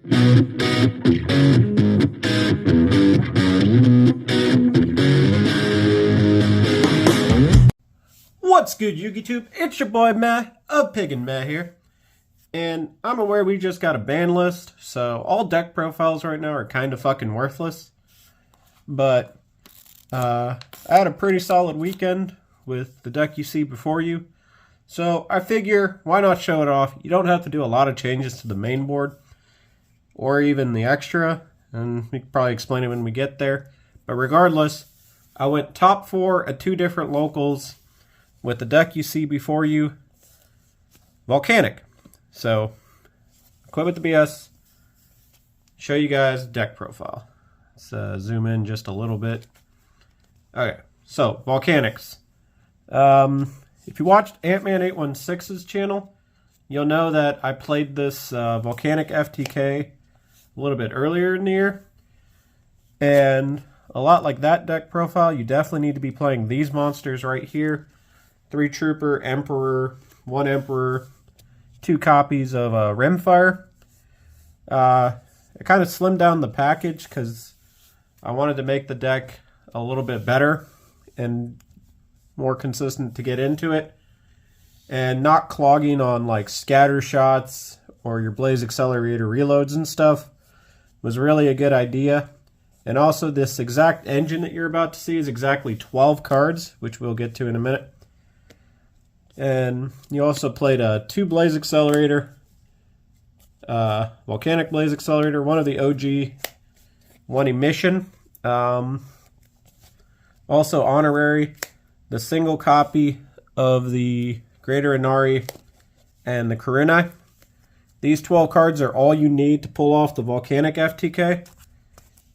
What's good, YouTube? It's your boy Matt of Pig and Matt here. And I'm aware we just got a ban list, so all deck profiles right now are kind of fucking worthless. But I had a pretty solid weekend with the deck you see before you. So I figure, why not show it off? You don't have to do a lot of changes to the main board, or even the extra, and we can probably explain it when we get there. But regardless, I went top 4 at 2 different locals with the deck you see before you, Volcanic. So, quit with the BS, show you guys deck profile. Let's zoom in just a little bit. Okay, so, Volcanics. If you watched Ant-Man816's channel, you'll know that I played this Volcanic FTK a little bit earlier in the year. And a lot like that deck profile, you definitely need to be playing these monsters right here. 3 Trooper, Emperor, 1 Emperor, 2 copies of Rimfire. I kind of slimmed down the package because I wanted to make the deck a little bit better and more consistent to get into it, and not clogging on like scatter shots or your Blaze Accelerator reloads and stuff was really a good idea. And also, this exact engine that you're about to see is exactly 12 cards, which we'll get to in a minute. And you also played a 2 Blaze Accelerator, Volcanic Blaze Accelerator, 1 of the OG, 1 Emission, also honorary, the single copy of the Greater Inari and the Karinai. These 12 cards are all you need to pull off the Volcanic FTK,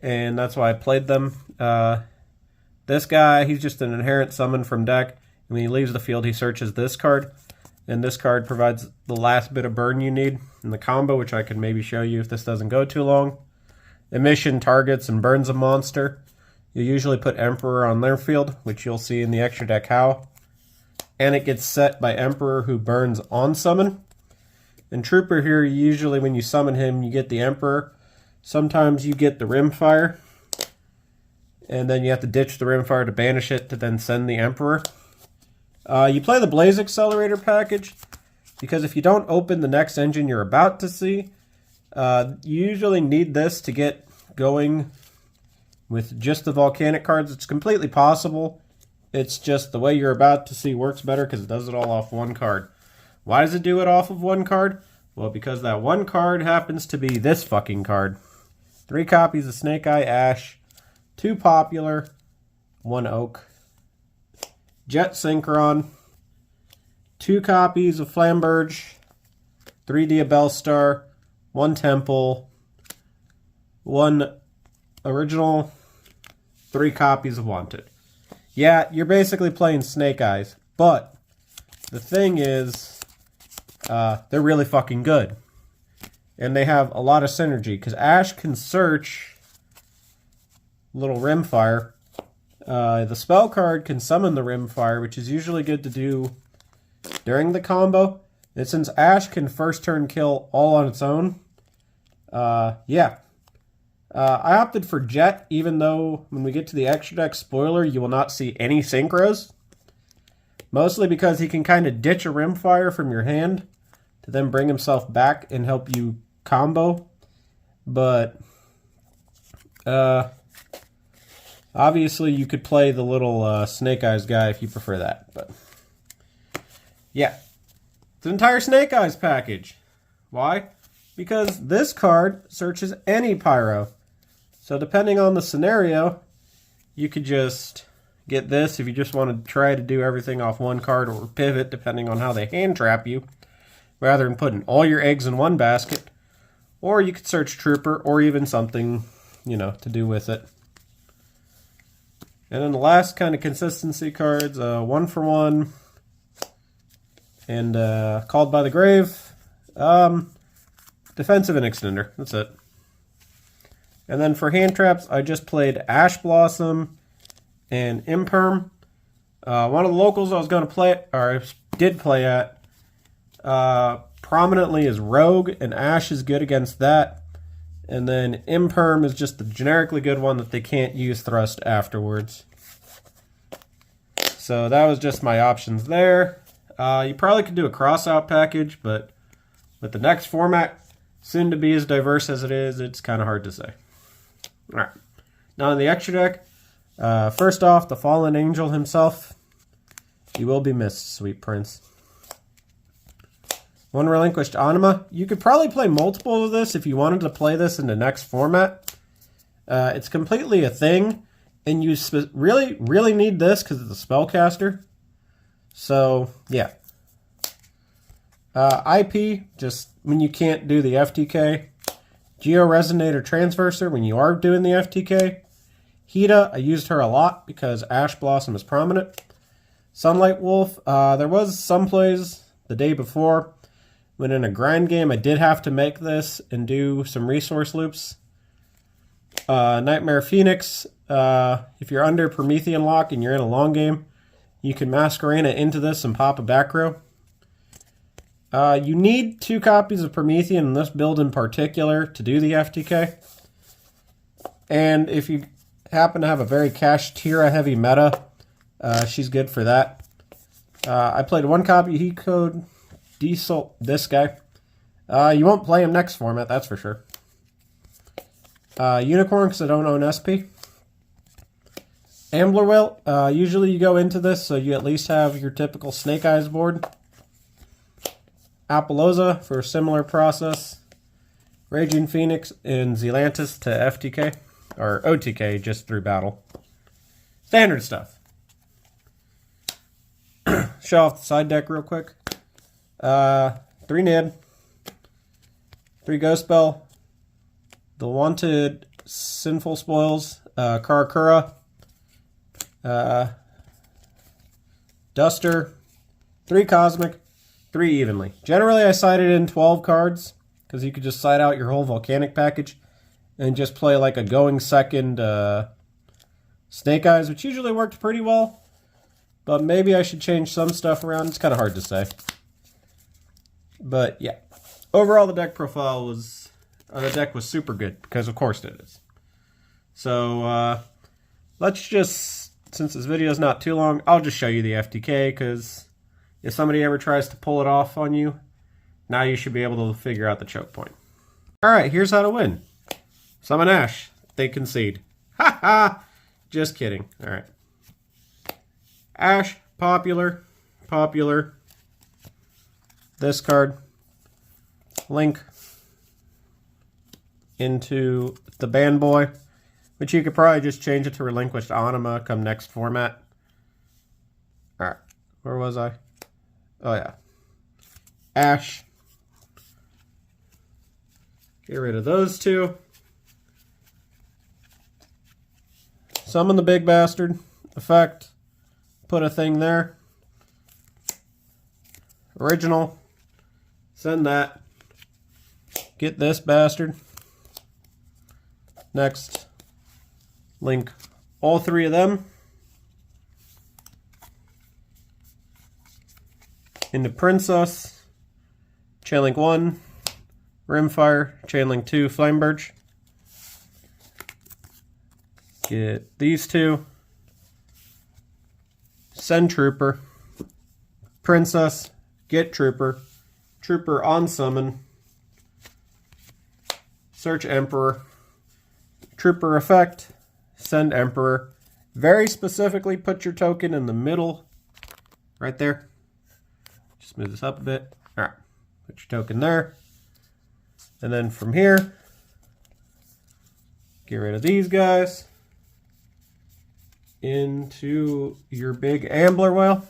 and that's why I played them. This guy, he's just an inherent summon from deck. When he leaves the field, he searches this card, and this card provides the last bit of burn you need in the combo, which I can maybe show you if this doesn't go too long. Emission targets and burns a monster. You usually put Emperor on their field, which you'll see in the extra deck how. And it gets set by Emperor, who burns on summon. And Trooper here, usually when you summon him, you get the Emperor. Sometimes you get the Rimfire, and then you have to ditch the Rimfire to banish it to then send the Emperor. You play the Blaze Accelerator package because if you don't open the next engine you're about to see, you usually need this to get going with just the Volcanic cards. It's completely possible. It's just the way you're about to see works better because it does it all off 1 card. Why does it do it off of 1 card? Well, because that 1 card happens to be this fucking card. 3 copies of Snake Eye Ash, 2 Popular, 1 Oak, Jet Synchron, 2 copies of Flamberge, 3 Diabellstar, 1 Temple, 1 Original, 3 copies of Wanted. Yeah, you're basically playing Snake Eyes, but the thing is, they're really fucking good. And they have a lot of synergy, because Ash can search little Rimfire. The spell card can summon the Rimfire, which is usually good to do during the combo. And since Ash can first turn kill all on its own, yeah. I opted for Jet, even though when we get to the extra deck spoiler, you will not see any synchros. Mostly because he can kind of ditch a Rimfire from your hand to then bring himself back and help you combo. But, obviously, you could play the little Snake Eyes guy if you prefer that. But yeah, it's an entire Snake Eyes package. Why? Because this card searches any Pyro. So depending on the scenario, you could just get this if you just want to try to do everything off 1 card, or pivot depending on how they hand trap you, rather than putting all your eggs in 1 basket. Or you could search Trooper, or even something, you know, to do with it. And then the last kind of consistency cards, 1 for 1, and Called by the Grave, Defensive and Extender, that's it. And then for hand traps, I just played Ash Blossom and Imperm. One of the locals I was going to play, or I did play at, prominently is Rogue, and Ash is good against that. And then Imperm is just the generically good one that they can't use thrust afterwards. So that was just my options there. You probably could do a cross-out package, but with the next format soon to be as diverse as it is, it's kind of hard to say. All right. Now in the extra deck, first off, the Fallen Angel himself. You will be missed, sweet prince. One Relinquished Anima. You could probably play multiple of this if you wanted to play this in the next format. It's completely a thing, and you really, really need this because it's a spellcaster. So, yeah. IP, just when you can't do the FTK. Geo-Resonator Transverser when you are doing the FTK. Hida, I used her a lot because Ash Blossom is prominent. Sunlight Wolf, there was some plays the day before when in a grind game I did have to make this and do some resource loops. Nightmare Phoenix, if you're under Promethean Lock and you're in a long game, you can Masquerena into this and pop a back row. You need 2 copies of Promethean in this build in particular to do the FTK. And if you happen to have a very Kashtira heavy meta, she's good for that. I played 1 copy Heat Code Diesel, this guy. You won't play him next format, that's for sure. Unicorn, because I don't own SP. Ambler Whale, usually you go into this so you at least have your typical Snake Eyes board. Apollosa for a similar process. Raging Phoenix and Zelantis to FTK, or OTK just through battle. Standard stuff. Show off the side deck real quick. 3 Nid, 3 Ghost Spell, the Wanted Sinful Spoils, Karakura, Duster, 3 Cosmic, 3 Evenly. Generally I sided in 12 cards because you could just side out your whole Volcanic package and just play like a going second Snake Eyes, which usually worked pretty well. But maybe I should change some stuff around. It's kind of hard to say. But yeah, overall the deck profile was, the deck was super good because of course it is. So let's just, since this video is not too long, I'll just show you the FTK because if somebody ever tries to pull it off on you, now you should be able to figure out the choke point. All right, here's how to win. Summon Ash. They concede. Ha ha! Just kidding. All right. Ash, popular, popular. This card, Link into the Band Boy, which you could probably just change it to Relinquished Anima come next format. Alright, where was I? Oh yeah. Ash. Get rid of those 2. Summon the big bastard. Effect. Put a thing there. Original. Send that. Get this bastard. Next. Link all 3 of them into Princess. Chainlink 1. Rimfire. Chainlink 2. Flamebirch. Get these 2. Send Trooper. Princess. Get Trooper. Trooper on summon. Search Emperor. Trooper effect. Send Emperor. Very specifically put your token in the middle. Right there. Just move this up a bit. Alright. Put your token there. And then from here, get rid of these guys. Into your big Ambler Whale.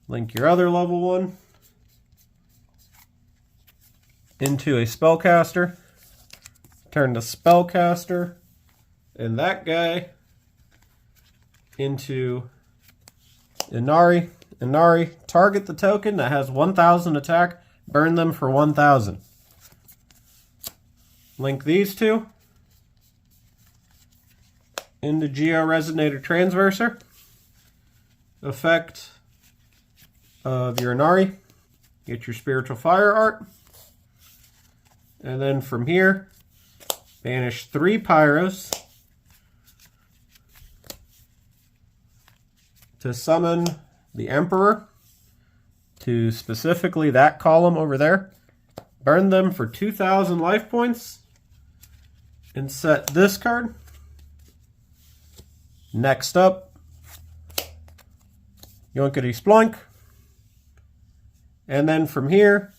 Link your other level 1 into a Spellcaster. Turn the Spellcaster and that guy into Inari. Inari, target the token that has 1,000 attack, burn them for 1,000. Link these 2 into Geo-Resonator Transverser. Effect of your Inari. Get your Spiritual Fire art. And then from here, banish 3 Pyros to summon the Emperor to specifically that column over there. Burn them for 2,000 life points. And set this card. Next up, Yoinkity Splunk. And then from here,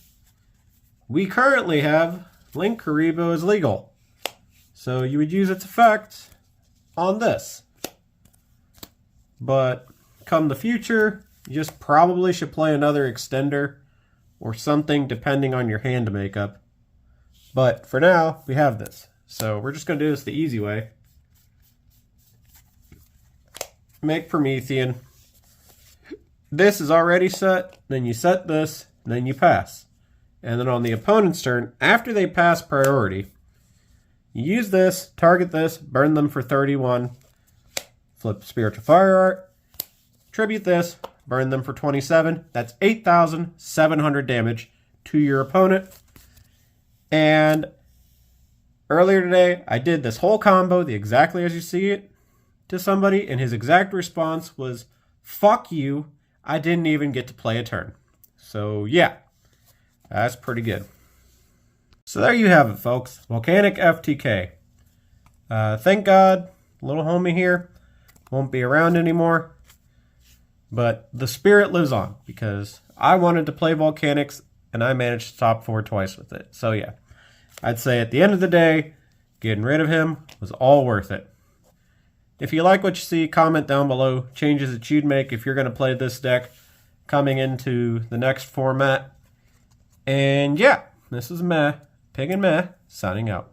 we currently have Link Karibo as legal. So you would use its effect on this. But come the future, you just probably should play another extender or something depending on your hand makeup. But for now, we have this. So we're just going to do this the easy way. Make Promethean. This is already set. Then you set this. Then you pass. And then on the opponent's turn, after they pass priority, you use this, target this, burn them for 31. Flip Spiritual Fire Art. Tribute this, burn them for 27. That's 8,700 damage to your opponent. And earlier today, I did this whole combo exactly as you see it to somebody, and his exact response was, "Fuck you, I didn't even get to play a turn." So yeah, that's pretty good. So there you have it, folks. Volcanic FTK. Thank God, little homie here won't be around anymore. But the spirit lives on, because I wanted to play Volcanics, and I managed to top 4 twice with it. So yeah. I'd say at the end of the day, getting rid of him was all worth it. If you like what you see, comment down below changes that you'd make if you're going to play this deck coming into the next format. And yeah, this is Meh, Pig and Meh, signing out.